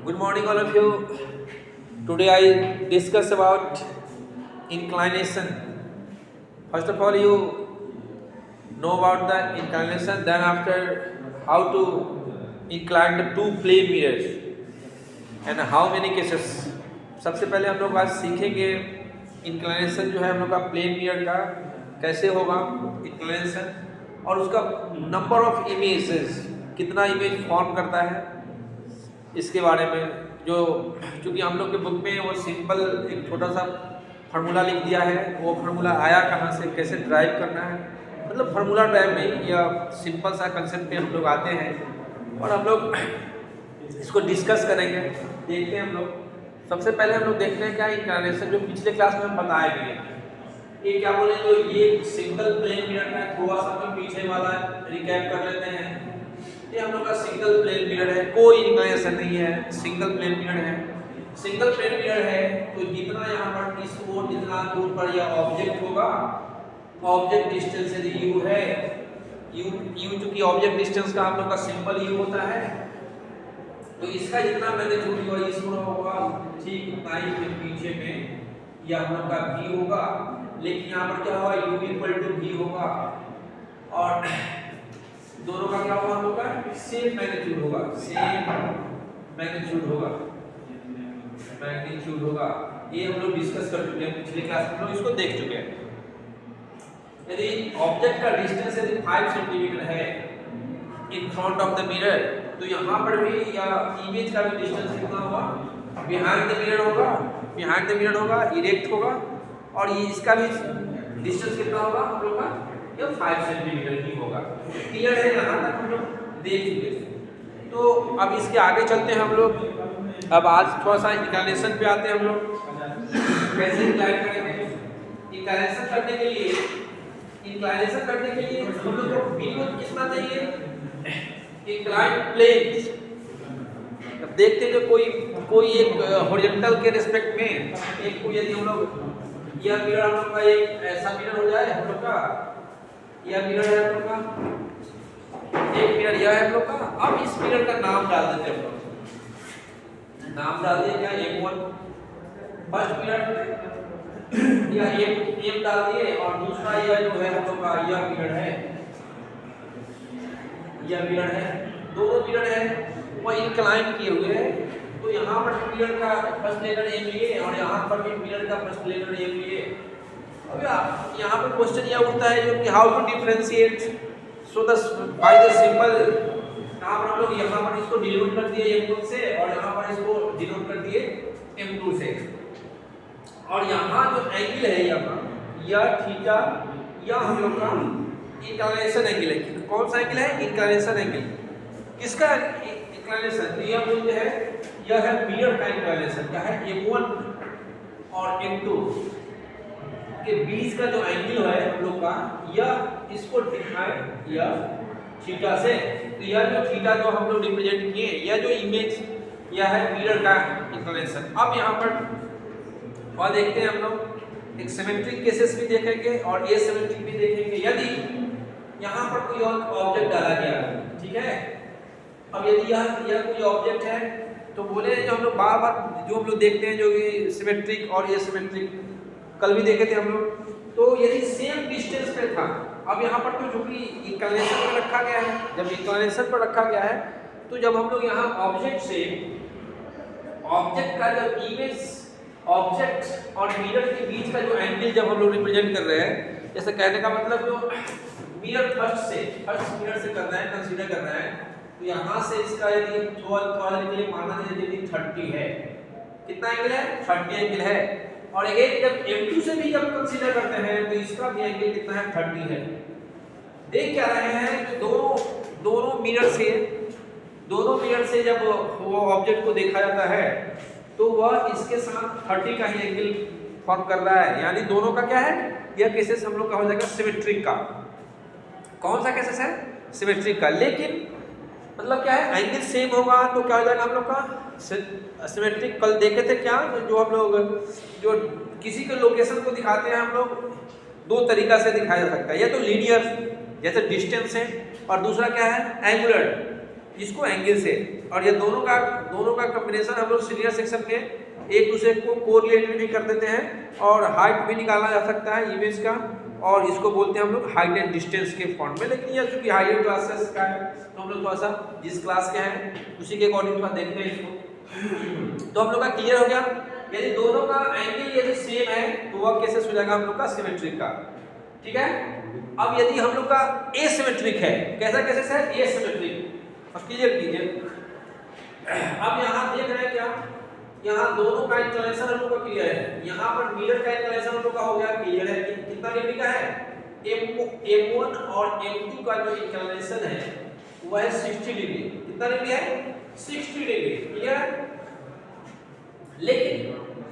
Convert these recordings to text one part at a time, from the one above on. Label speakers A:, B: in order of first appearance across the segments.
A: Good morning, all of you. Today I discuss about inclination. First of all, you know about the inclination. Then after, how to incline the two plane mirrors and how many cases. सबसे पहले हम लोग आज सीखेंगे inclination जो है हम लोग का प्लेन मिरर का कैसे होगा इंक्लाइनेशन और उसका नंबर ऑफ इमेजेस कितना इमेज फॉर्म करता है इसके बारे में जो क्योंकि हम लोग के बुक में वो सिंपल एक छोटा सा फार्मूला लिख दिया है। वो फार्मूला आया कहाँ से, कैसे ड्राइव करना है, मतलब फार्मूला ड्राइव में या सिंपल सा कंसेप्ट पे हम लोग आते हैं और हम लोग इसको डिस्कस करेंगे। देखते हैं हम लोग सबसे पहले हम लोग देखते हैं क्या इंक्लाइनेशन जो पिछले क्लास में हम बताए गए ये क्या बोले जो ये सिंगल प्लेन मिरर का थोड़ा सा हम पीछे वाला रिकैप कर लेते हैं। ये हम लोग का सिंगल प्लेन मिरर है, कोई इंक्लाइनेशन नहीं है, सिंगल प्लेन मिरर है। सिंगल प्लेन मिरर है तो जितना यहाँ पर इस ओर जितना दूर पर यह ऑब्जेक्ट होगा, ऑब्जेक्ट डिस्टेंस यदि u है, u चूंकि ऑब्जेक्ट डिस्टेंस का हम लोग का सिंपल u होता है तो इसका जितना मैग्नीट्यूड होगा इस ओर होगा ठीक उतना ही फिर पीछे में यह हम लोग का v होगा। लेकिन यहाँ पर क्या होगा u इक्वल टू v होगा और दोनों का क्या होगा हम लोग का सेम मैग्नीट्यूड होगा, सेम मैग्नीट्यूड होगा, मैग्नीट्यूड होगा। ये हम लोग डिस्कस कर चुके हैं पिछले क्लास में, हम लोग इसको देख चुके हैं। यदि ऑब्जेक्ट का डिस्टेंस यदि 5 सेंटीमीटर है in front of the mirror तो यहाँ पर भी या इमेज का भी डिस्टेंस कितना होगा, बिहाइंड द मिरर होगा, बिहाइंड द मिरर होगा, इरेक्ट होगा और ये इसका भी डिस्टेंस कितना होगा हम लोग का ये 5 सेंटीमीटर ही होगा। क्लियर है, यहाँ तक हम लोग देख चुके। तो अब इसके आगे चलते हैं हम लोग। अब आज थोड़ा सा इंक्लाइनेशन पे आते हैं हम लोग। कैसे इंक्लाइन करेंगे? इंक्लाइनेशन करने के लिए हम लोग को बिंदु कितना चाहिए, इंक्लाइन प्लेन। अब देखते हैं जो कोई एक हॉरिजॉन्टल के रिस्पेक्ट में एक को यदि हम लोग यह मिरर हम लोग का एक ऐसा मिरर हो जाए हम लोग का, यह मिरर है हम लोग का, एक मिरर यह है हम लोग का। अब इस मिरर का नाम डाल देते हैं हम लोग, नाम डाल दिए क्या M1 फर्स्ट मिरर या M डाल दिए और दूसरा यह जो है हम लोग का यह मिरर है, यह मिरर है, दोनों मिरर है वो इंक्लाइन किए हुए हैं। तो यहाँ पर मिरर का फर्स्ट लेटर M लिए और यहाँ पर भी मिरर का फर्स्ट लेटर M लिए। अब यहाँ पर क्वेश्चन यह उठता है जो कि how to differentiate so the by the symbol. यहाँ पर हम लोग यहाँ पर इसको डिनोट कर दिए M1 से और यहाँ पर इसको डिनोट कर दिए M2 से। और यहाँ जो एंगल है यहाँ यह थीटा, यह हम लोग का इंक्लाइनेशन एंगल है। कौन सा एंगल है? Inclination angle. किसका इंक्लाइनेशन? तो यह बोलते हैं यह है मिरर का इंक्लाइनेशन। क्या है? M1 और M2 के बीच का जो एंगल है हम लोग का यह इसको दिखाए यह थीटा से। तो यह जो थीटा जो हम लोग रिप्रेजेंट किए यह जो इमेज यह है मिरर का इंक्लाइनेशन। अब यहाँ पर और देखते हैं हम लोग एक सिमेट्रिक केसेस भी देखेंगे और एसिमेट्रिक भी देखेंगे। यदि यहाँ पर कोई और ऑब्जेक्ट डाला गया है, ठीक है, अब यदि यह कोई ऑब्जेक्ट है तो बोले जो हम लोग बार बार जो हम लोग देखते हैं जो कि सिमेट्रिक और एसिमेट्रिक कल भी देखे थे हम लोग। तो यदि सेम डिस्टेंस पे था, अब यहाँ पर तो जो कि इंक्लाइनेशन पर रखा गया है, जब इंक्लाइनेशन पर रखा गया है तो जब हम लोग यहाँ ऑब्जेक्ट से ऑब्जेक्ट का जब इमेज ऑब्जेक्ट और मिरर के बीच का जो एंगल जब हम लोग रिप्रेजेंट कर रहे हैं, जैसे कहने का मतलब जो मिरर फर्स्ट मिरर से करना है, कंसीडर करना है, तो यहाँ से इसका यदि थोड़ा के लिए माना जाए यदि 30 है, कितना एंगल है? 30 एंगल है। और अगेन जब M2 से भी जब कंसीडर करते हैं तो इसका भी एंगल कितना है? 30 है। देख क्या रहे हैं कि दोनों मिरर से जब वो ऑब्जेक्ट को देखा जाता है तो वह इसके साथ 30 का ही एंगल फॉर्म कर रहा है। यानी दोनों का क्या है? यह केसेस हम लोग का हो जाएगा सिमेट्रिक का। कौन सा केसेस है? सिमेट्रिक का। लेकिन मतलब क्या है? एंगल सेम होगा तो क्या हो जाएगा हम लोग का सिमेट्रिक। कल देखे थे क्या जो हम लोग जो किसी के लोकेशन को दिखाते हैं हम लोग दो तरीका से दिखाया जा सकता है, या तो लीनियर जैसे डिस्टेंस है और दूसरा क्या है? एंगुलर। इसको एंगल से, और ये दोनों का कॉम्बिनेशन हम लोग सीनियर सेक्शन में एक दूसरे को कोरिलेटेड भी कर देते हैं, और हाइट भी निकाला जा सकता है इमेज का, और इसको बोलते हैं हम लोग हाइट एंड डिस्टेंस के फॉर्म में। लेकिन ये चूंकि हायर क्लासेस का है तो हम लोग थोड़ा सा जिस क्लास के हैं उसी के अकॉर्डिंग थोड़ा देखते हैं इसको। तो हम लोग का क्लियर हो गया, यदि दोनों का एंगल यदि सेम है तो वह केसेस हो जाएगा हम लोग का सिमेट्रिक का, ठीक है। अब यदि हम लोग का एसिमेट्रिक है, कैसा केसेस है एसिमेट्रिक, अब क्लियर कीजिए। अब यहाँ देख रहे हैं क्या, यहाँ दोनों का इंक्लिनेशन हम लोग का क्लियर है, यहाँ पर मिरर का इंक्लिनेशन हम लोग का हो गया क्लियर है कि कितना डिग्री का है, M1 और M2 का जो इंक्लिनेशन है वह है 60 डिग्री। कितना डिग्री है 60 डिग्री, क्लियर है। लेकिन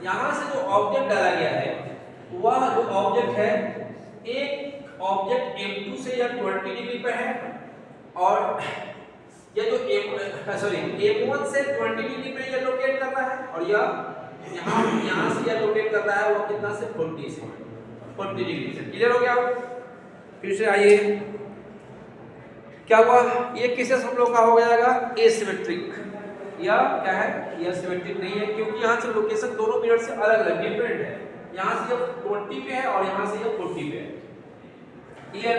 A: यहाँ से जो ऑब्जेक्ट डाला गया है वह जो ऑब्जेक्ट है, एक ऑब्जेक्ट M2 से यह 20 डिग्री पे है, और ये जो M1 से 20 डिग्री पे ये लोकेट कर रहा है, और यह यहाँ से ये लोकेट कर रहा है वो कितना से 40 डिग्री से। क्लियर हो गया। फिर से आइए, क्या हुआ, ये केसेस हम लोग का हो जाएगा एसिमेट्रिक, या क्या है ये सिमेट्रिक नहीं है, क्योंकि यहाँ से लोकेशन दोनों मिरर से अलग अलग डिफरेंट है, यहाँ से ये 20 पे है और यहाँ से ये 40 पे है। क्लियर।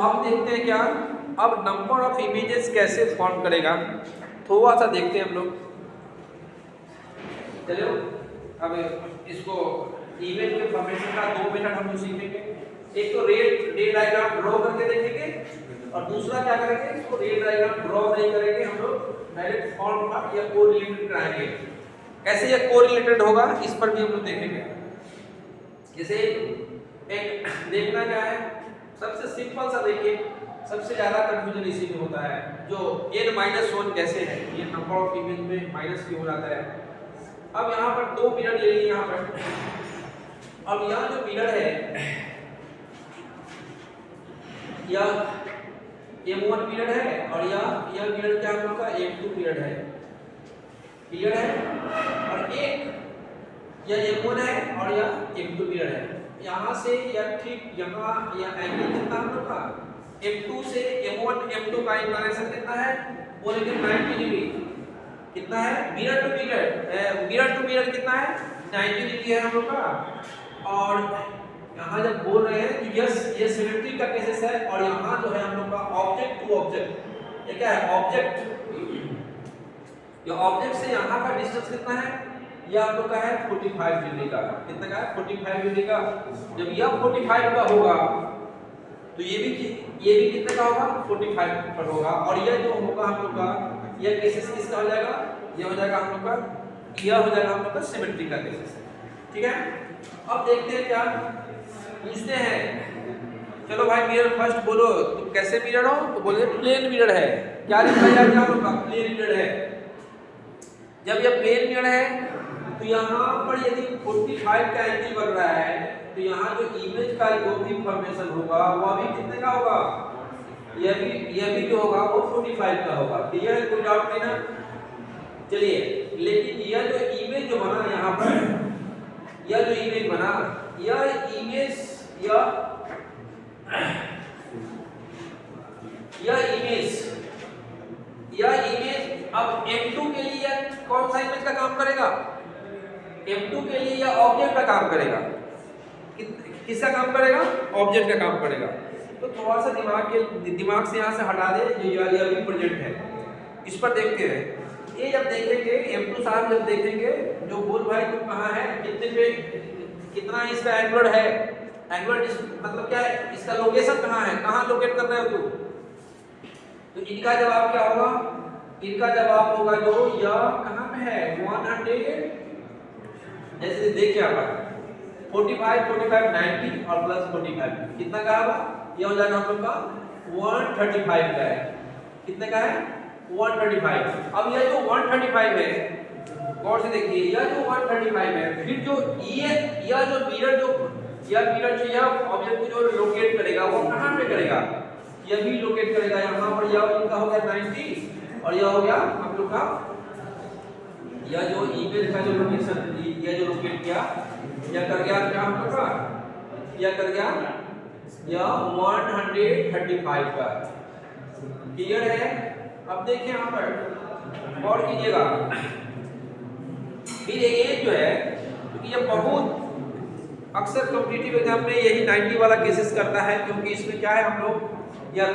A: अब देखते हैं क्या, अब नंबर ऑफ इमेजेस कैसे फॉर्म करेगा, थोड़ा सा देखते हैं हम लोग। चलो अब इसको इमेज के फॉर्मेशन का दो मेथड हम लोग सीखेंगे, एक तो रे डायग्राम ड्रॉ करके देखेंगे, और दूसरा क्या करेंगे, इसको रे डायग्राम ड्रॉ नहीं करेंगे, हम लोग डायरेक्ट फॉर्म का या कोरिलेटेड कराएंगे। कैसे ये कोरिलेटेड होगा इस पर भी हम लोग देखेंगे। जैसे एक देखना क्या है, सबसे सिंपल सा देखिए, सबसे ज्यादा कंफ्यूजन इसी में होता है, जो n-1 कैसे है, ये नंबर ऑफ इमेज में माइनस क्यों हो जाता है। अब यहाँ पर दो मिरर ले लिए यहाँ पर, अब यहाँ जो मिरर है यह M1 मिरर है, और यह मिरर क्या हम लोग का M2 मिरर है, क्लियर है। और एक यह M1 है और यह M2 मिरर है, यहाँ से यह ठीक यहाँ यह एंगल कितना हम लोग का M2 से M1 M2 का इंक्लिनेशन कितना है, बोलेंगे 90 डिग्री। कितना है मिरर टू मिरर कितना है 90 डिग्री है हम लोग का। और यहाँ जब बोल रहे हैं कि यस ये सिमेट्रिक का केसेस है, और यहाँ जो है हम लोग का ऑब्जेक्ट टू ऑब्जेक्ट, ये क्या है ऑब्जेक्ट, ये ऑब्जेक्ट से यहाँ का डिस्टेंस कितना है, ये आप लोग का है 45 डिग्री का। कितना का है 45 डिग्री का। जब यह 45 का होगा तो ये भी कितने का होगा 45 पर होगा, और ये जो होगा हम लोग का यह केसेस किसका हो जाएगा, यह हो जाएगा हम लोग का, यह हो जाएगा हम लोग का सिमेट्रिक का केसेस, ठीक है। अब देखते हैं क्या पूछते हैं, चलो भाई मिरर फर्स्ट बोलो, तुम कैसे मिरर हो, तो बोले प्लेन मिरर है। क्या लिखा जाएगा हम लोग का प्लेन मिरर है। जब यह प्लेन मिरर है तो यहाँ पर यदि 45 का एंगल बन रहा है तो यहाँ जो इमेज का जो भी फॉर्मेशन होगा वह भी कितने का होगा, यह भी जो होगा वो 45 का होगा। क्लियर है, कोई डाउट नहीं ना। चलिए, लेकिन यह जो इमेज जो बना यहाँ पर, यह जो इमेज बना, यह इमेज अब M2 के लिए कौन सा इमेज का काम करेगा, M2 के लिए यह ऑब्जेक्ट का काम करेगा। किसका काम करेगा, ऑब्जेक्ट का काम करेगा। तो थोड़ा सा दिमाग से यहाँ से हटा दे, यह भी प्रेजेंट है, इस पर देखते हैं। ये जब देखेंगे M2 साहब जब देखेंगे, जो बोल भाई तुम कहाँ है, कितने पे कितना इसका एंगुलर है, एंगुलर मतलब क्या है, इसका लोकेशन कहाँ है, कहाँ लोकेट कर रहे हो तुम, तो इनका जवाब क्या होगा, इनका जवाब होगा जो यह कहाँ पे है 100, जैसे देखिए आप 45 90 और प्लस 45 कितना का होगा, यह हो जाएगा हम लोग का 135 का है। कितने का है 135। अब यह जो 135 है, गौर से देखिए, यह जो 135 है, फिर जो यह जो मिरर जो यह ऑब्जेक्ट को जो लोकेट करेगा वो कहाँ पे करेगा, यह भी लोकेट करेगा यहाँ पर। यह इनका हो गया 90 और यह हो गया हम लोग का, यह जो इमेज का जो लोकेशन, यह जो लोकेट किया, यह कर गया क्या हम लोग का, यह कर गया यह 135 का। क्लियर है। अब देखिए यहाँ पर गौर कीजिएगा, फिर ये जो है क्योंकि ये बहुत अक्सर कॉम्पिटिटिव एग्जाम में यही 90 वाला केसेस करता है, क्योंकि इसमें क्या है हम लोग या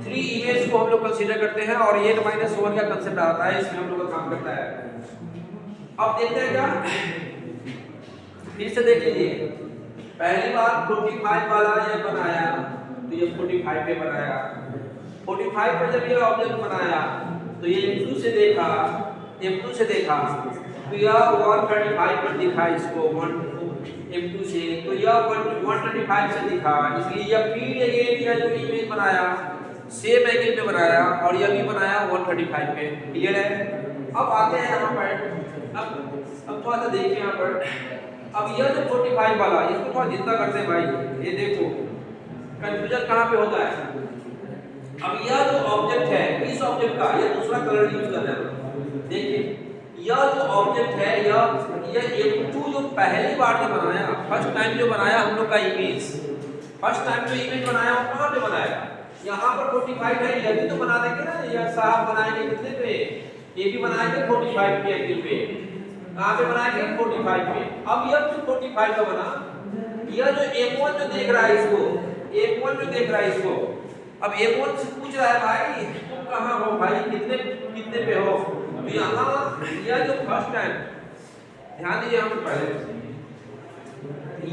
A: 3 इमेज को हम लोग कंसीडर करते हैं और n - 1 का कंसेप्ट आता है, इसमें हम लोग का काम करता है। अब देखते हैं क्या, फिर से देख लीजिए, पहली बार 45 वाला ये बनाया तो ये 45 पे बनाया, 45 पर जब ये ऑब्जेक्ट बनाया तो ये M2 से देखा, M2 से देखा तो यह 135 पर दिखा इसको, M2 से तो यह 125 से दिखा, इसलिए यह फिर ये जो इमेज बनाया सेम एंगल पे बनाया और यह भी बनाया 135 पे। क्लियर है? अब आते हैं यहाँ पर, अब थोड़ा सा देखिए यहाँ पर, अब यह जो 45 वाला इसको थोड़ा जिंदा करते हैं भाई, ये देखो कंफ्यूजन कहाँ पे होता है। अब यह जो ऑब्जेक्ट है, इस ऑब्जेक्ट का यह दूसरा कलर यूज कर रहे हैं, देखिए यह जो ऑब्जेक्ट है यह M2 जो पहली बार जो बनाया, फर्स्ट टाइम जो बनाया हम लोग का इमेज, फर्स्ट टाइम जो इमेज बनाया वो कहाँ पे बनाया, यहाँ पर 45 है, यह भी तो बना देंगे ना, यह साफ बनाएंगे कितने पे, ये भी बनाएंगे 45 के एंगल पे, कहाँ पे बनाएंगे 45 पे। अब यह जो 45 का बना, यह जो M1 जो देख रहा है इसको, M1 जो देख रहा है इसको, अब M1 से पूछ रहा है भाई तुम कहाँ हो भाई, कितने पे हो, तो यहाँ यह जो फर्स्ट टाइम, ध्यान दीजिए हम पहले,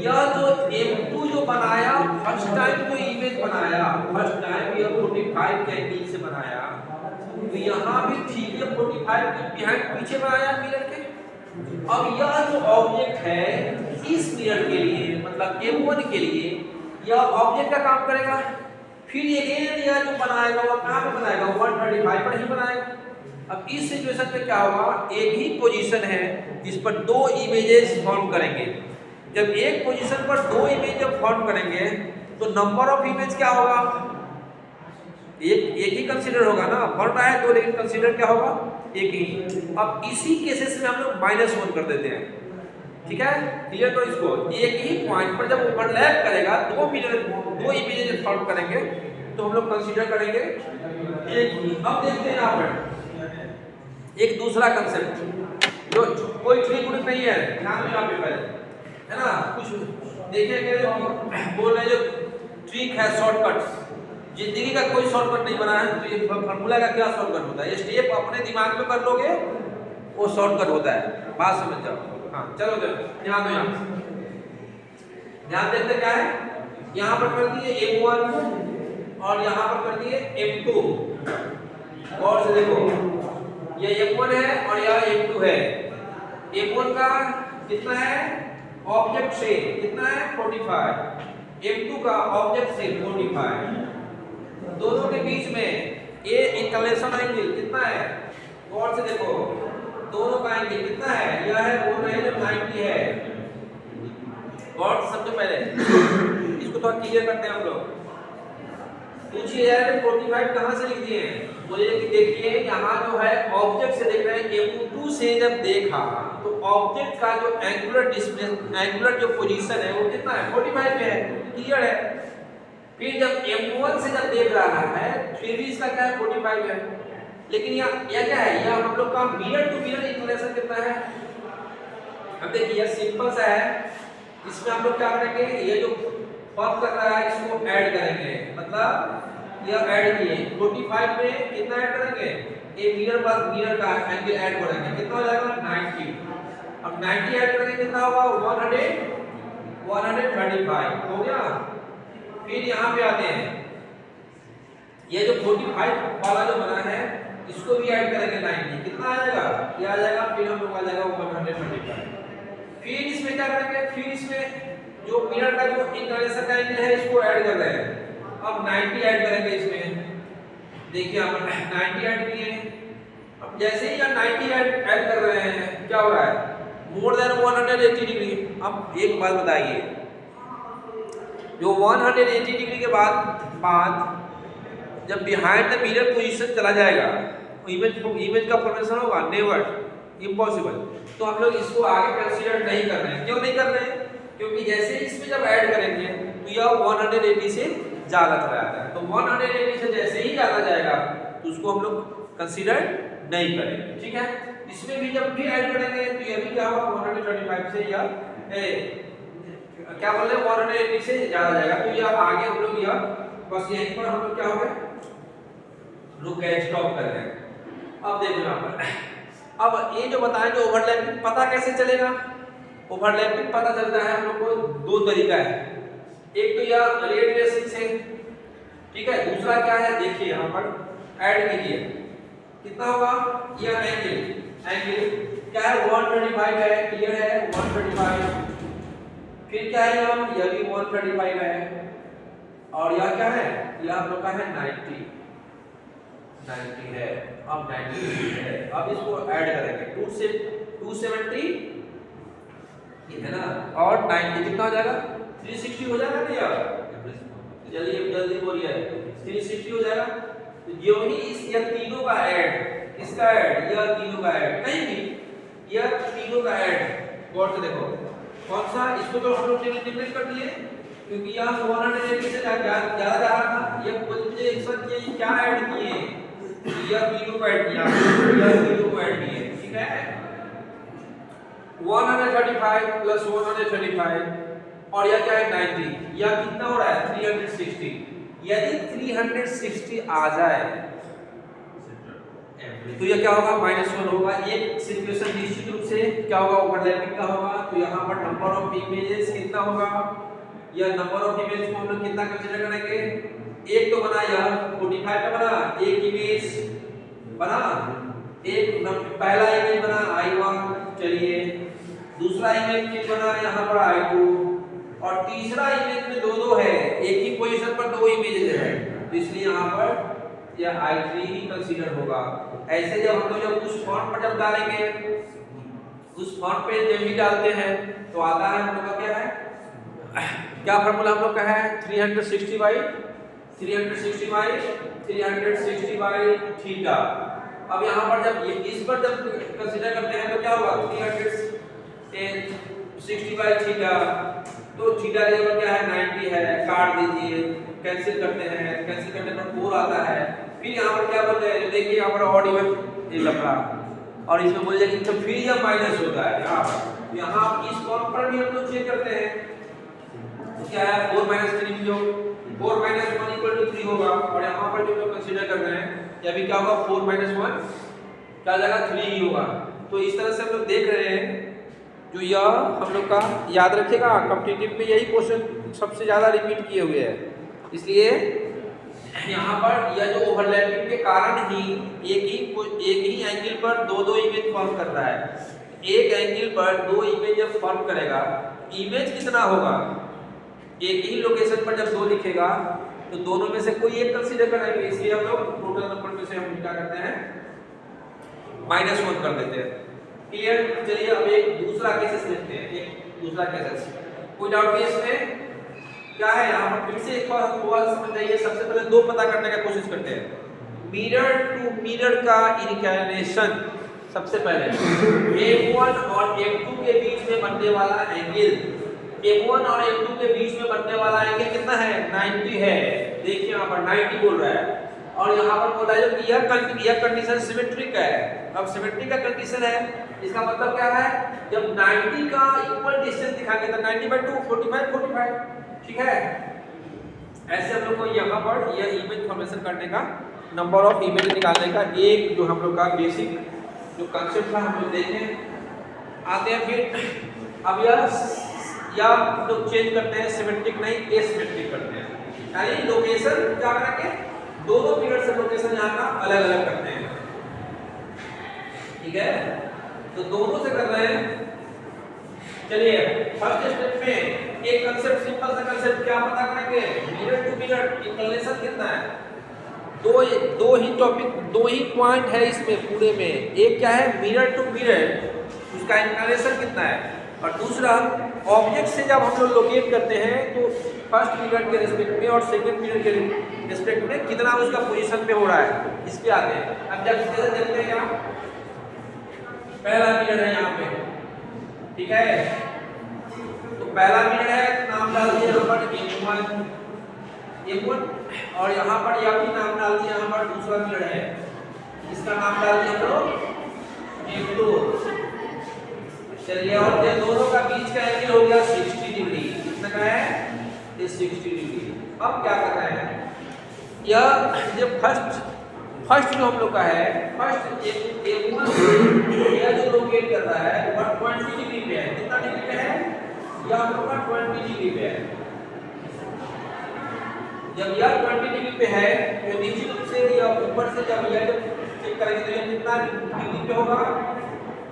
A: यह जो M2 जो बनाया फर्स्ट टाइम जो इमेज बनाया, फर्स्ट टाइम यह 45 के एंगल से बनाया, तो यहाँ भी ठीक है 45 के बिहाइंड पीछे बनाया मिरर के। अब यह जो ऑब्जेक्ट है इस मिरर के लिए मतलब M1 के लिए यह ऑब्जेक्ट का काम करेगा, फिर ये एरिया जो बनाएगा वो कहाँ पे बनाएगा, 135 पर ही बनाएगा। अब इस सिचुएशन में क्या होगा, एक ही पोजीशन है जिस पर दो इमेजेस फॉर्म करेंगे, जब एक पोजीशन पर दो इमेज जब फॉर्म करेंगे तो नंबर ऑफ इमेज क्या होगा, एक ही कंसीडर होगा ना, फॉर्म रहा है दो लेकिन कंसीडर क्या होगा एक ही। अब इसी केसेस में हम लोग -1 कर देते हैं, ठीक है, क्लियर। तो इसको एक ही पॉइंट पर जब ओवरलैप करेगा दो इमेजेस फॉर्म करेंगे तो हम लोग कंसीडर करेंगे एक ही। अब देखते हैं यहाँ पर एक दूसरा कंसेप्ट जो कोई ट्रिक नहीं है, ध्यान में यहाँ पे पहले है ना, कुछ देखिए बोल रहे जो ट्रिक है शॉर्टकट्स, जिंदगी का कोई शॉर्टकट नहीं बना है, तो ये फॉर्मूला का क्या शॉर्टकट होता है, ये स्टेप अपने दिमाग में कर लोगे वो शॉर्टकट होता है, बात समझ जाओ। हाँ चलो ध्यान दो, यहाँ ध्यान देते क्या है, यहाँ पर कर दिए M1 और यहाँ पर कर दिए M2, और से देखो ये M1 है और यह M2 है, M1 का कितना है ऑब्जेक्ट से कितना है 45, M2 का ऑब्जेक्ट से 45, दोनों के बीच में ये इंक्लिनेशन एंगल कितना है, गौर से देखो दोनों का एंगल कितना है, यह है बोल रहे हैं 90 है, गौर से समझो पहले इसको थोड़ा क्लियर करते हैं हम लोग। पूछिए यार 45 कहाँ से लिख दिए हैं, बोले कि देखिए यहाँ जो है ऑब्जेक्ट से देख रहे हैं, M2 से जब देखा तो ऑब्जेक्ट का जो एंगुलर जो पोजीशन है वो कितना है 45 पे है, क्लियर है। फिर जब M1 से जब देख रहा है फिर भी इसका क्या है 45 है, लेकिन यहाँ क्या है, यह हम लोग का मिरर टू मिरर इंक्लिनेशन कितना है। अब देखिए यह सिंपल सा है, इसमें हम लोग क्या करेंगे, ये जो फॉर्म कर रहा है इसको ऐड करेंगे, मतलब यह ऐड किए 45 में कितना ऐड करेंगे, ये मिरर पर मिरर का एंगल ऐड करेंगे, कितना हो जाएगा 90। अब 90 ऐड करेंगे कितना होगा 135 हो गया। फिर यहाँ पे आते हैं, ये जो 45 वाला जो बना है इसको भी ऐड करेंगे 90, कितना आ जाएगा, ये आ जाएगा, फिर हम लोग आ जाएगा 135। फिर इसमें क्या करेंगे, फिर इसमें जो मिरर का जो इंक्लिनेशन का एंगल है इसको ऐड कर रहे हैं, अब 90 ऐड करेंगे इसमें, देखिए आप 90 ऐड किए, अब जैसे ही आप 90 ऐड कर रहे हैं क्या हो रहा है मोर देन 180 डिग्री। अब एक बात बताइए, जो 180 डिग्री के बाद जब बिहाइंड द मिरर पोजीशन चला जाएगा इमेज का फॉर्मेशन होगा, नेवर, इम्पॉसिबल। तो हम लोग इसको आगे कंसीडर नहीं कर रहे हैं, क्यों नहीं कर रहे हैं, क्योंकि जैसे इसमें जब ऐड करेंगे तो यह 180 से ज़्यादा चला जाता है, तो 180 से जैसे ही ज़्यादा जाएगा तो उसको हम लोग कंसीडर नहीं करेंगे, ठीक है। इसमें भी जब भी ऐड करेंगे तो ये भी क्या होगा 125 से या क्या बोल रहे हैं 180 से ज्यादा जाएगा, तो यह आगे हम लोग यह बस यहीं पर हम लोग क्या हो गए रुक गए, स्टॉप कर गए। अब देखो यहाँ पर, अब ये जो बताएं जो ओवरलैपिंग पता कैसे चलेगा, ओवरलैपिंग पता चलता है हम लोग को दो तरीका है, एक तो यह रेट रेशियो से, ठीक है, दूसरा क्या है देखिए यहाँ पर ऐड कीजिए कितना होगा, यह एंगल क्या है 135 है, क्लियर है 135, फिर क्या है यह भी 135 है, और यह क्या है यह हम लोग का है 90 है, अब 90 है, अब इसको ऐड करेंगे 2 से 270 ये है ना, और 90 कितना हो जाएगा 360 हो जाएगा ना यार, चलिए जल्दी बोलिए 360 हो जाएगा। तो जो ही इस यह तीनों का ऐड, किसका ऐड, यह तीनों का ऐड, नहीं भी यह तीनों का ऐड गौर से देखो कौन सा, इसको तो हम लोग डिफरेंट कर दिए क्योंकि यह 180 से ज्यादा जा रहा था, यह मुझे एक साथ ये क्या ऐड किए, यह तीनों को ऐड किया, यह तीनों को ऐड किए, ठीक है 135 प्लस 135 और यह क्या है 90, यह कितना हो रहा है 360, यदि 360 आ जाए तो यह क्या होगा -1 होगा, एक सिचुएशन निश्चित रूप से क्या होगा ओवरलैपिंग का होगा, तो यहाँ पर नंबर ऑफ इमेजेस कितना होगा, यह नंबर ऑफ इमेज को हम लोग कितना कंसीडर करेंगे, एक तो बना यह 45 का बना, एक इमेज बना, एक पहला इमेज बना I1, चलिए दूसरा इमेज कितना बना यहाँ पर I2, और तीसरा इमेज में दो है, एक ही पोजीशन पर दो इमेजेस है, तो इसलिए यहाँ पर यह I3 ही कंसीडर होगा। ऐसे जब हम लोग जब उस फॉर्म पर जब डालेंगे, उस फॉर्म पे जब भी डालते हैं तो आता है हम लोग का क्या है, क्या फार्मूला हम लोग का है 360 बाई थीटा। अब यहाँ पर जब ये इस पर जब कंसीडर करते हैं तो क्या होगा 360 बाई थीटा, तो थीटा की जगह क्या है 90 है, काट दीजिए, कैंसिल करते हैं, कैंसिल करने पर 4 आता है, फिर यहाँ पर क्या बोलते हैं देखिए यहाँ पर ऑड इवन ये लफड़ा, और इसमें बोल जाएगी तो फिर यह माइनस होता है यहाँ इस फॉर्म पर भी हम लोग चेक करते हैं, तो क्या है 4 - 3 जो 4 - 1 = 3 होगा, और यहाँ पर जो लोग कंसीडर कर रहे हैं या भी क्या होगा 4 - 1 क्या जाएगा 3 ही होगा। तो इस तरह से हम लोग देख रहे हैं, जो यह हम लोग का याद रखेगा कॉम्पिटिटिव में यही क्वेश्चन सबसे ज़्यादा रिपीट किए हुए हैं, इसलिए यहाँ पर यह जो ओवरलैपिंग के कारण ही एक ही एंगल पर दो इमेज फॉर्म कर रहा है, एक एंगल पर दो इमेज जब फॉर्म करेगा, इमेज कितना होगा, एक ही लोकेशन पर जब दो लिखेगा तो दोनों में से कोई एक कंसीडर करेंगे, इसलिए हम लोग टोटल नंबर में से हम क्या करते हैं -1 कर देते हैं, क्लियर। चलिए अब एक दूसरा केसेस लेते हैं, एक दूसरा केसेस, कोई डाउट नहीं इसमें, क्या है यहाँ पर फिर से एक बार थोड़ा समझ जाइए। सबसे पहले दो पता करने का कोशिश करते हैं, मिरर टू मिरर का इंक्लिनेशन, सबसे पहले M1 और M2 के बीच में बनने वाला एंगल, M1 और M2 के बीच में बनने वाला एंगल कितना है 90 है, देखिए यहाँ पर 90 बोल रहा है, और यहाँ पर बोला है कि यह कंडीशन सिमेट्रिक है। अब सिमेट्रिक का कंडीशन है, इसका मतलब क्या है, जब 90 का इक्वल डिस्टेंस दिखाएंगे तो 90/2 45, ठीक है। ऐसे हम लोग को यहाँ पर यह इमेज फॉर्मेशन करने का, नंबर ऑफ इमेज निकालने का एक जो हम लोग का बेसिक जो कंसेप्ट था हम लोग देखें आते हैं। फिर अब या हम लोग चेंज करते हैं, सिमेट्रिक नहीं एसिमेट्रिक करते हैं, यानी लोकेशन क्या करेंगे, दोनों मिरर से लोकेशन यहाँ का अलग अलग करते हैं, ठीक है। तो दोनों से कर रहे हैं। चलिए फर्स्ट स्टेप में एक कंसेप्ट, सिंपल सा कंसेप्ट क्या पता करेंगे, मिरर टू मिरर इंक्लिनेशन कितना है, दो ही टॉपिक, दो ही पॉइंट है इसमें पूरे में, एक क्या है मिरर टू मिरर, उसका इंक्लिनेशन कितना है, और दूसरा ऑब्जेक्ट से जब हम लोग लोकेट करते हैं तो फर्स्ट मिरर के रिस्पेक्ट में और सेकंड मिरर के रिस्पेक्ट में कितना उसका पोजीशन पे हो रहा है, इस पे आते हैं। अब जब देखते हैं यहाँ पहला मिरर है यहाँ पे, ठीक है, तो पहला मिरर है, नाम डाल दिया यहाँ पर M1 और यहाँ पर यह भी नाम डाल दिया, यहाँ पर दूसरा मिरर है इसका नाम डाल दिया हम लोग F2। चलिए और ये दोनों का बीच का एंगल हो गया 60 डिग्री। कितना का है? ये 60 डिग्री। अब क्या कर रहे हैं, यह जो फर्स्ट जो हम लोग का है, फर्स्ट यह जो लोकेट कर रहा है 120 डिग्री पे है। कितना डिग्री पे है? यह हम लोग का 20 डिग्री पे है। जब यह 20 डिग्री पे है तो नीचे से या ऊपर से जब यह चेक करेंगे तो यह कितना डिग्री पे होगा?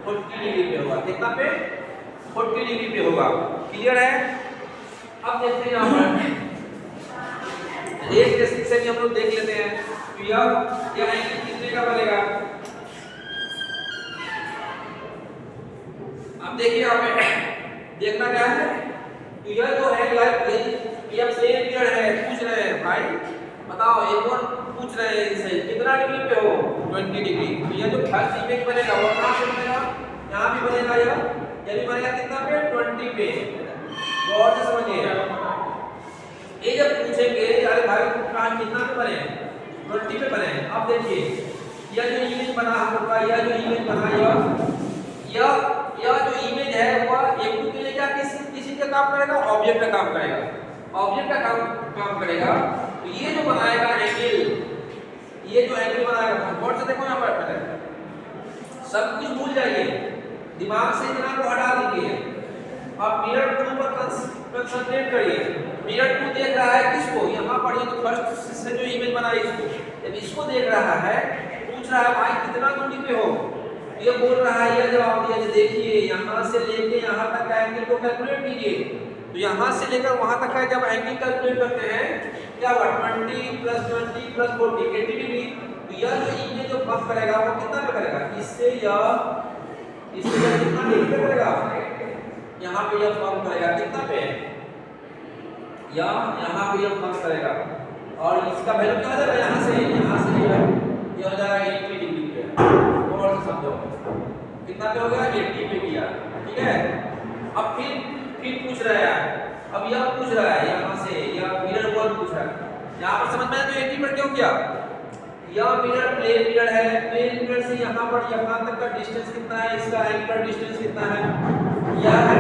A: 40 डिग्री पे होगा। कितना पे? 40 डिग्री पे होगा। क्लियर है? अब देखते हैं यहाँ पर एक टेस्टिंग से भी हम लोग देख लेते हैं तो यह एंगल कितने का बनेगा। अब देखिए यहाँ पे देखना क्या है, तो यह जो है यह प्लेन मिरर है। पूछ रहे हैं भाई बताओ, एक और पूछ रहे हैं इनसे कितना डिग्री पे हो? 20 डिग्री। तो यह जो फर्स्ट इमेज बनेगा वो कहाँ पे बनेगा? यहाँ भी बनेगा। यह भी बनेगा कितना पे? 20 पे। गौर से समझिए, ये जब पूछेंगे अरे भाई कहाँ कितना पे बने? 20 पे बने। अब देखिए यह जो इमेज बना हम लोग का, यह जो इमेज बना यह जो इमेज है वह एक के लिए क्या किसी का काम करेगा? ऑब्जेक्ट का काम करेगा। ऑब्जेक्ट का काम करेगा। तो ये जो बनाएगा एंगल, ये जो एंगल बनाएगा, गौर से देखो यहाँ पर पहले सब कुछ भूल जाइए, दिमाग से इतना को हटा दीजिए। अब मिरर 2 पर कंसंट्रेट करिए। मिरर 2 देख रहा है किसको? यहाँ पर ये जो फर्स्ट से जो इमेज बना है इसको, जब इसको देख रहा है पूछ रहा है भाई कितना दूरी पे हो? ये बोल रहा है, यह जवाब दिया कि देखिए यहाँ से लेके यहाँ तक का एंगल को कैलकुलेट कीजिए। तो यहाँ से लेकर वहाँ तक का जब एंगल कैलकुलेट करते हैं क्या हुआ? 20 + 20 + 40 80 डिग्री। तो यह जो इमेज जो बम्प करेगा वो कितना पे करेगा? इससे कितना डिग्री पे करेगा? यहाँ पे यह बम्प करेगा कितना पे? यहाँ पे यह बम्प करेगा और इसका वैल्यू क्या हो जाएगा? यहाँ से ये हो जाएगा 80 डिग्री पे। और से समझो कितना पे हो गया? 80 पे किया। ठीक है। अब फिर पूछ रहा है, अब यह पूछ रहा है यहाँ से, यह मिरर 1 पूछ रहा है। यहाँ पर समझ में आया तो 80 पर क्यों किया? यह मिरर प्लेन मिरर है। प्लेन मिरर से यहाँ पर यहाँ तक का डिस्टेंस कितना है? इसका एंगल डिस्टेंस कितना है? यह है।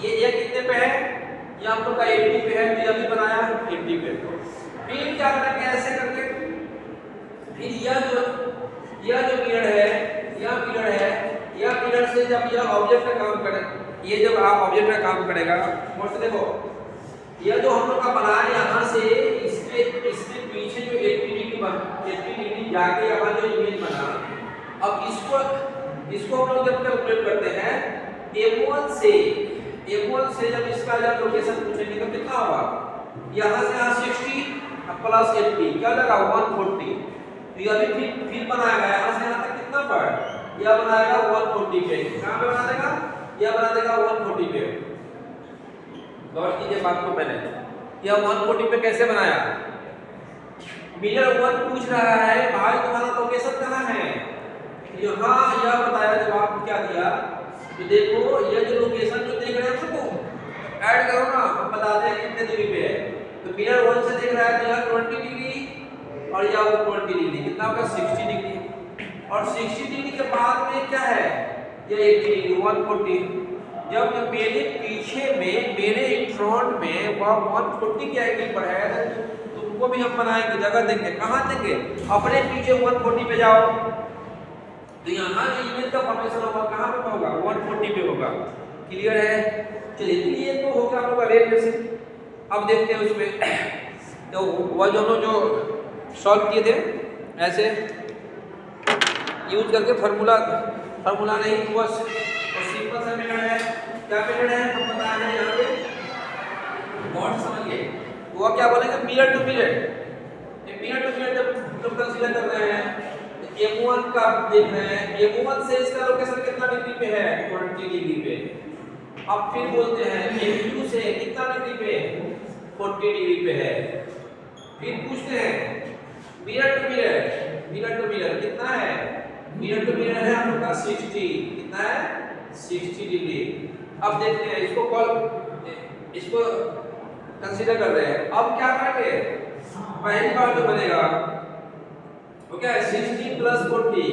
A: ये कितने पे है? ये हम लोग का 80 पे है। तो यह भी बनाया 80 पे। फिर क्या करेंगे? ऐसे करके फिर यह जो मिरर है, यह मिरर से जब यह ऑब्जेक्ट का काम करे, ये जब आप ऑब्जेक्ट का काम करेगा, और से देखो यह जो हम लोग का बना है यहाँ से इसके पीछे जो 80 डिग्री जाके यहाँ जो इमेज बना, अब इसको हम लोग जब कैलकुलेट करते हैं M1 से जब इसका जब लोकेशन पूछेंगे तो कितना होगा? यहाँ से यहाँ 60 प्लस 80 क्या लगा? 140। तो यह भी फिर बनाएगा यहाँ से यहाँ तक कितना पर? यह बनाएगा 140 पे। कहाँ पे बना देगा? यह बना देगा 140 पे। गौर कीजिए बात को पहले, यह 140 पे कैसे बनाया? मिरर 1 पूछ रहा है भाई तुम्हारा लोकेशन कहाँ है? यहाँ यह बताया, जवाब क्या दिया? तो देखो यह जो लोकेशन जो देख रहे हो तुम ऐड करो ना, हम बता दें कितने डिग्री पे है। तो मिरर 1 से देख रहा है तो यह 20 डिग्री और यह 20 डिग्री, कितना होगा? 60 डिग्री। और 60 डिग्री के बाद में क्या है? यह 80 डिग्री 140। जब मेरे पीछे में मेरे फ्रंट में वह 140 के एंगल पर है तो तुमको भी हम बनाएंगे, जगह देंगे। कहाँ देंगे? अपने पीछे 140 पे जाओ। तो यहाँ जो इमेज का फॉर्मेशन होगा कहाँ पे होगा? 140 पे होगा। क्लियर है? चलिए ये तो हो गया हम लोग का रेट बेसिक। अब देखते हैं उसमें तो वह जो हम लोग जो सॉल्व किए थे ऐसे यूज करके फार्मूला नहीं, वो सिंपल सा मेथड है। क्या मेथड है? हम बता रहे हैं यहाँ पे, बहुत समझिए। वो क्या बोलेंगे? मिरर टू मिरर जब लोग कंसीडर कर रहे हैं M1 का देख रहे हैं, M1 से इसका लोकेशन कितना डिग्री पे है? 20 डिग्री पे। अब फिर बोलते हैं M2 से कितना डिग्री पे? 40 डिग्री पे है। फिर पूछते हैं मिरर टू मिरर कितना है? मिरर टू मिरर है हम लोग का 60। कितना है? 60 डिग्री। अब देखते हैं इसको कंसीडर कर रहे हैं। अब क्या करेंगे? पहली बार जो बनेगा तो क्या है 60 प्लस 40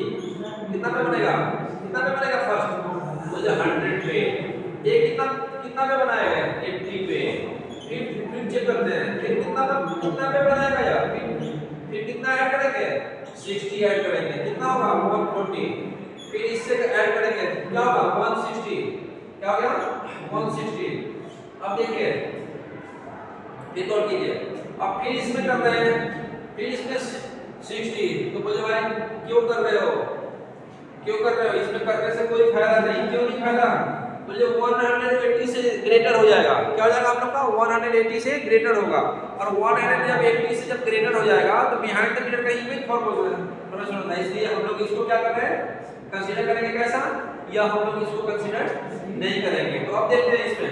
A: कितना पे बनेगा? कितना पे बनेगा? फर्स्ट मुझे 100 पे, ये कितना कितना पे बनाएगा? 80 पे। फिर चेक करते हैं, फिर कितना पे बनाएगा यार? फिर कितना ऐड करेंगे? 60 ऐड करेंगे, कितना होगा? 140। फिर इससे ऐड करेंगे, क्या होगा? 160। क्या हो गया? 160। अब देखिए, फिर तोड़ कीजिए। अब फिर इसमें कर रहे हैं, फिर इसमें 60। तो बोले भाई क्यों कर रहे हो? क्यों कर रहे हो? इसमें करने से कोई फायदा नहीं। क्यों नहीं फायदा? बोले 180 से ग्रेटर हो जाएगा। क्या हो जाएगा आप लोग का? 180 से ग्रेटर होगा। और 180 से जब ग्रेटर हो जाएगा तो बिहाइंड द मिरर का इमेज फॉर्म होगा। इसलिए हम लोग इसको क्या कर रहे हैं? कंसीडर करेंगे कैसा, या हम लोग इसको कंसीडर नहीं करेंगे। तो अब देखते हैं इसमें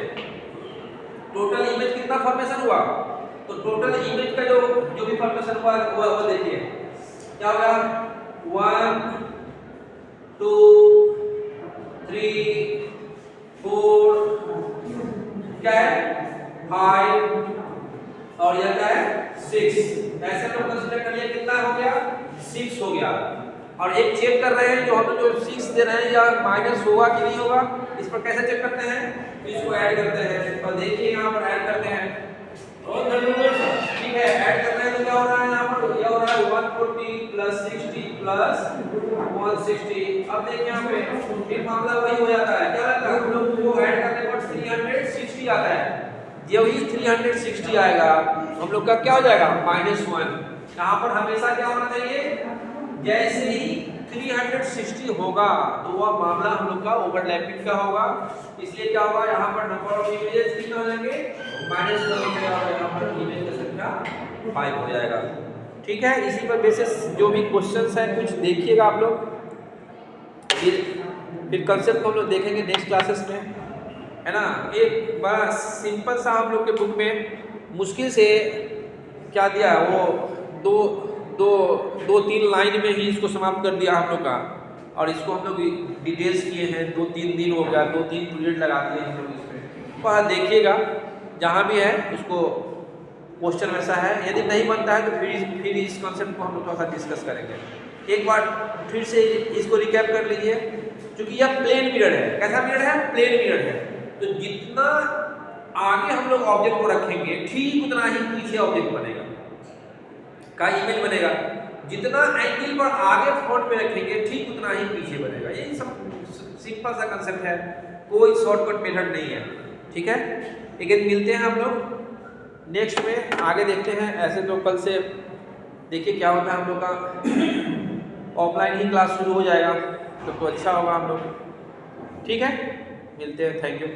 A: टोटल इमेज कितना फॉर्मेशन हुआ। तो टोटल इमेज का जो भी फॉर्मेशन हुआ वो देखिए क्या होगा? 1 2 3 4 क्या है? 5 और यह क्या है? 6। ऐसे लोग कंसीडर करिए कितना हो गया? 6 हो गया। और एक चेक कर रहे हैं जो हम जो 6 दे रहे हैं या माइनस होगा कि नहीं होगा, इस पर कैसे चेक करते हैं? इसको ऐड करते हैं और देखिए यहाँ पर ऐड करते हैं। ठीक है, ऐड करते हैं तो क्या हो रहा है? यहाँ पर यह हो रहा है 140 प्लस 60 प्लस 160। अब देखिए यहाँ पे फिर मामला वही हो जाता है। क्या रहता है? हम लोग को ऐड करने पर 360 आता है। जब ही 360 आएगा हम लोग का क्या हो जाएगा? -1। यहाँ पर हमेशा क्या होना चाहिए? जैसे ही 360 होगा तो वह मामला हम लोग का ओवरलैपिंग का होगा। इसलिए क्या होगा? यहाँ पर नंबर ऑफ इमेजेस कितना हो जाएंगे? -1 हो जाएगा और यहाँ पर इमेज की संख्या 5 हो जाएगा। ठीक है, इसी पर बेसिस जो भी क्वेश्चंस हैं कुछ देखिएगा आप लोग। फिर कंसेप्ट को हम लोग देखेंगे नेक्स्ट क्लासेस में, है ना। एक बड़ा सिंपल सा हम लोग के बुक में मुश्किल से क्या दिया है वो दो तीन लाइन में ही इसको समाप्त कर दिया हम लोग का। और इसको हम लोग डिटेल्स किए हैं, 2-3 दिन हो गया, 2-3 पीरियड लगा दिए हम लोग इसमें। वह देखिएगा जहाँ भी है उसको क्वेश्चन वैसा है। यदि नहीं बनता है तो फिर इस कॉन्सेप्ट को हम लोग थोड़ा सा डिस्कस करेंगे। एक बार फिर से इसको रिकैप कर लीजिए। क्योंकि यह प्लेन मिरर है। कैसा मिरर है? प्लेन मिरर है। तो जितना आगे हम लोग ऑब्जेक्ट को रखेंगे ठीक उतना ही पीछे ऑब्जेक्ट बनेगा का इमेज बनेगा। जितना एंगल पर आगे फ्रंट में रखेंगे ठीक उतना ही पीछे बनेगा। यही सब सिंपल सा कंसेप्ट है, कोई शॉर्टकट मेथड नहीं है। ठीक है, लेकिन मिलते हैं हम लोग नेक्स्ट में, आगे देखते हैं। ऐसे तो कल से देखिए क्या होता है हम लोग का ऑफलाइन ही क्लास शुरू हो जाएगा तो अच्छा होगा हम लोग। ठीक है, मिलते हैं। Thank you.